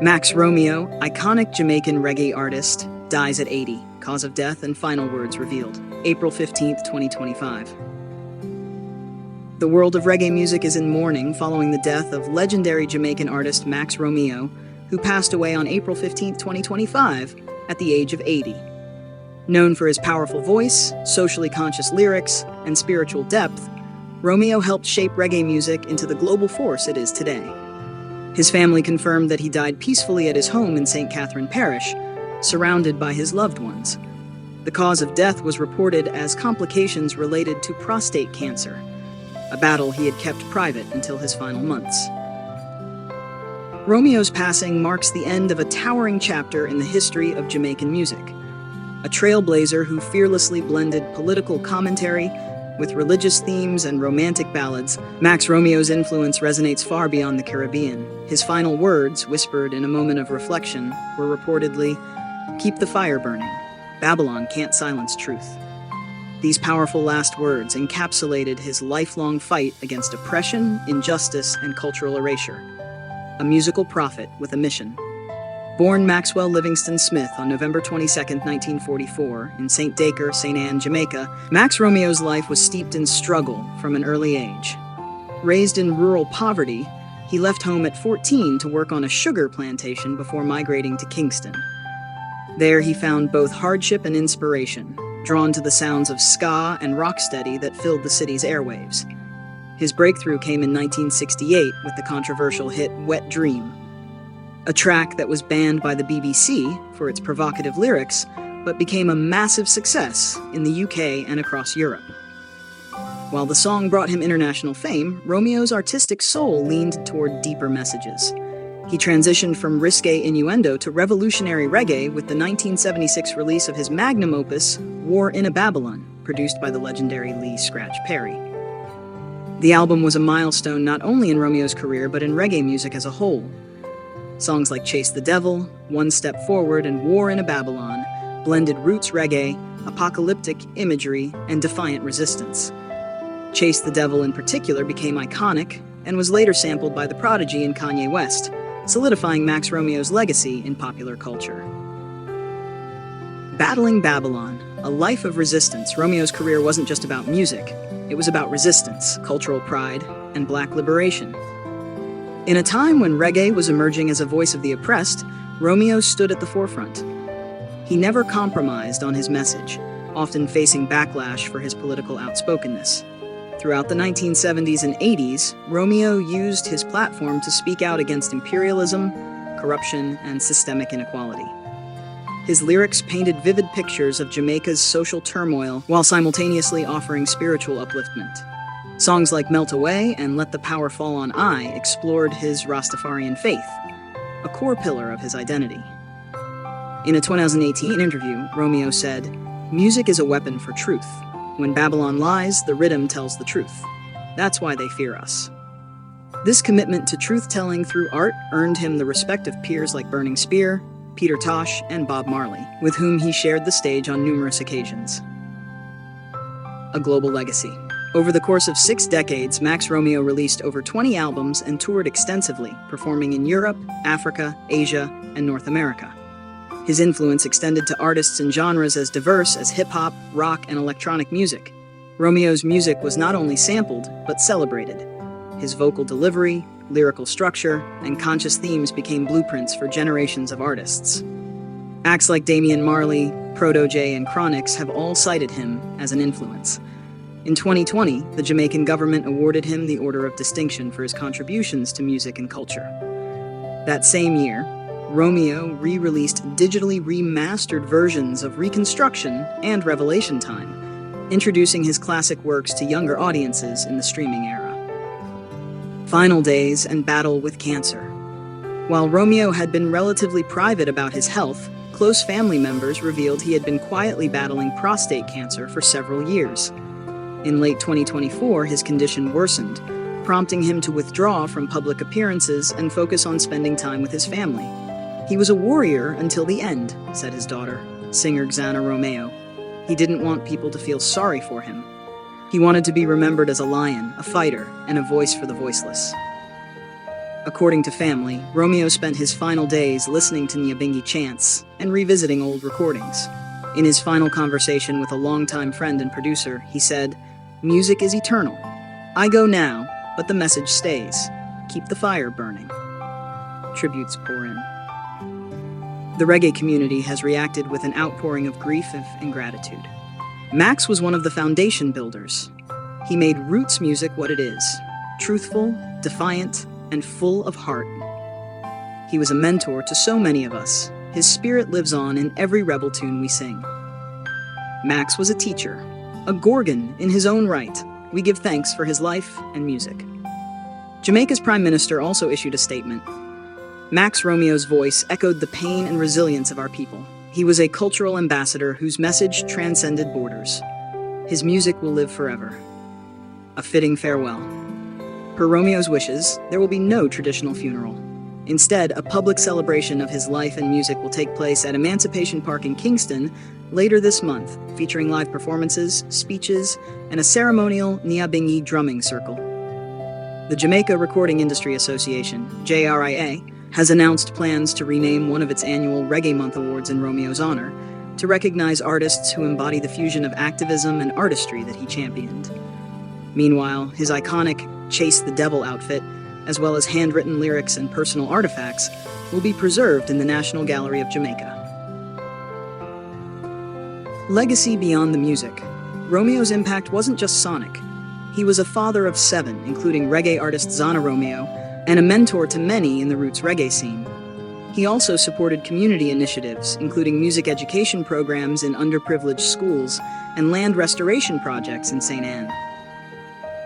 Max Romeo, iconic Jamaican reggae artist, dies at 80. Cause of death and final words revealed. April 15th, 2025. The world of reggae music is in mourning following the death of legendary Jamaican artist Max Romeo, who passed away on April 15th, 2025, at the age of 80. Known for his powerful voice, socially conscious lyrics, and spiritual depth, Romeo helped shape reggae music into the global force it is today. His family confirmed that he died peacefully at his home in St. Catherine Parish, surrounded by his loved ones. The cause of death was reported as complications related to prostate cancer, a battle he had kept private until his final months. Romeo's passing marks the end of a towering chapter in the history of Jamaican music. A trailblazer who fearlessly blended political commentary with religious themes and romantic ballads, Max Romeo's influence resonates far beyond the Caribbean. His final words, whispered in a moment of reflection, were reportedly, "Keep the fire burning. Babylon can't silence truth." These powerful last words encapsulated his lifelong fight against oppression, injustice, and cultural erasure. A musical prophet with a mission. Born Maxwell Livingston Smith on November 22, 1944, in St. Dacre, St. Anne, Jamaica, Max Romeo's life was steeped in struggle from an early age. Raised in rural poverty, he left home at 14 to work on a sugar plantation before migrating to Kingston. There he found both hardship and inspiration, drawn to the sounds of ska and rocksteady that filled the city's airwaves. His breakthrough came in 1968 with the controversial hit Wet Dream, a track that was banned by the BBC for its provocative lyrics, but became a massive success in the UK and across Europe. While the song brought him international fame, Romeo's artistic soul leaned toward deeper messages. He transitioned from risque innuendo to revolutionary reggae with the 1976 release of his magnum opus, War in a Babylon, produced by the legendary Lee Scratch Perry. The album was a milestone not only in Romeo's career but in reggae music as a whole. Songs like Chase the Devil, One Step Forward, and War in a Babylon blended roots reggae, apocalyptic imagery, and defiant resistance. Chase the Devil in particular became iconic and was later sampled by The Prodigy and Kanye West, solidifying Max Romeo's legacy in popular culture. Battling Babylon, a life of resistance, Romeo's career wasn't just about music. It was about resistance, cultural pride, and black liberation. In a time when reggae was emerging as a voice of the oppressed, Romeo stood at the forefront. He never compromised on his message, often facing backlash for his political outspokenness. Throughout the 1970s and 80s, Romeo used his platform to speak out against imperialism, corruption, and systemic inequality. His lyrics painted vivid pictures of Jamaica's social turmoil while simultaneously offering spiritual upliftment. Songs like Melt Away and Let the Power Fall on I explored his Rastafarian faith, a core pillar of his identity. In a 2018 interview, Romeo said, "Music is a weapon for truth. When Babylon lies, the rhythm tells the truth. That's why they fear us." This commitment to truth-telling through art earned him the respect of peers like Burning Spear, Peter Tosh, and Bob Marley, with whom he shared the stage on numerous occasions. A global legacy. Over the course of 6 decades, Max Romeo released over 20 albums and toured extensively, performing in Europe, Africa, Asia, and North America. His influence extended to artists and genres as diverse as hip-hop, rock, and electronic music. Romeo's music was not only sampled, but celebrated. His vocal delivery, lyrical structure, and conscious themes became blueprints for generations of artists. Acts like Damian Marley, Proto J, and Chronix have all cited him as an influence. In 2020, the Jamaican government awarded him the Order of Distinction for his contributions to music and culture. That same year, Romeo re-released digitally remastered versions of Reconstruction and Revelation Time, introducing his classic works to younger audiences in the streaming era. Final Days and Battle with Cancer. While Romeo had been relatively private about his health, close family members revealed he had been quietly battling prostate cancer for several years. In late 2024, his condition worsened, prompting him to withdraw from public appearances and focus on spending time with his family. "He was a warrior until the end," said his daughter, singer Xana Romeo. "He didn't want people to feel sorry for him. He wanted to be remembered as a lion, a fighter, and a voice for the voiceless." According to family, Romeo spent his final days listening to Nyabingi chants and revisiting old recordings. In his final conversation with a longtime friend and producer, he said, "Music is eternal. I go now, but the message stays. Keep the fire burning." Tributes pour in. The reggae community has reacted with an outpouring of grief and gratitude. Max was one of the foundation builders. He made roots music what it is: truthful, defiant, and full of heart. He was a mentor to so many of us. His spirit lives on in every rebel tune we sing. Max was a teacher, a Gorgon in his own right. We give thanks for his life and music. Jamaica's Prime Minister also issued a statement. Max Romeo's voice echoed the pain and resilience of our people. He was a cultural ambassador whose message transcended borders. His music will live forever. A fitting farewell. Per Romeo's wishes, there will be no traditional funeral. Instead, a public celebration of his life and music will take place at Emancipation Park in Kingston later this month, featuring live performances, speeches, and a ceremonial Nyabingi drumming circle. The Jamaica Recording Industry Association, JRIA, has announced plans to rename one of its annual Reggae Month awards in Romeo's honor to recognize artists who embody the fusion of activism and artistry that he championed. Meanwhile, his iconic Chase the Devil outfit, as well as handwritten lyrics and personal artifacts, will be preserved in the National Gallery of Jamaica. Legacy beyond the music. Romeo's impact wasn't just sonic. He was a father of 7, including reggae artist Zana Romeo, and a mentor to many in the roots reggae scene. He also supported community initiatives, including music education programs in underprivileged schools and land restoration projects in St. Anne.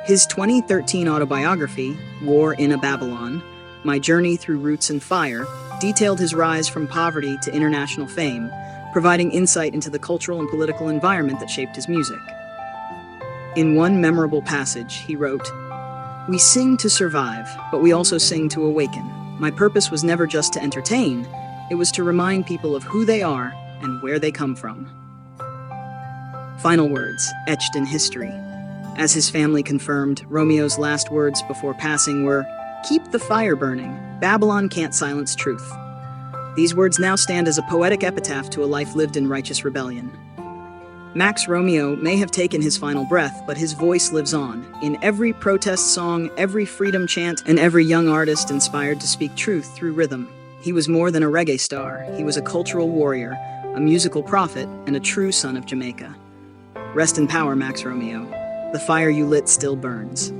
His 2013 autobiography, War in a Babylon, My Journey Through Roots and Fire, detailed his rise from poverty to international fame, providing insight into the cultural and political environment that shaped his music. In one memorable passage, he wrote, "We sing to survive, but we also sing to awaken. My purpose was never just to entertain, it was to remind people of who they are and where they come from." Final words, etched in history. As his family confirmed, Romeo's last words before passing were, "Keep the fire burning. Babylon can't silence truth." These words now stand as a poetic epitaph to a life lived in righteous rebellion. Max Romeo may have taken his final breath, but his voice lives on, in every protest song, every freedom chant, and every young artist inspired to speak truth through rhythm. He was more than a reggae star. He was a cultural warrior, a musical prophet, and a true son of Jamaica. Rest in power, Max Romeo. The fire you lit still burns.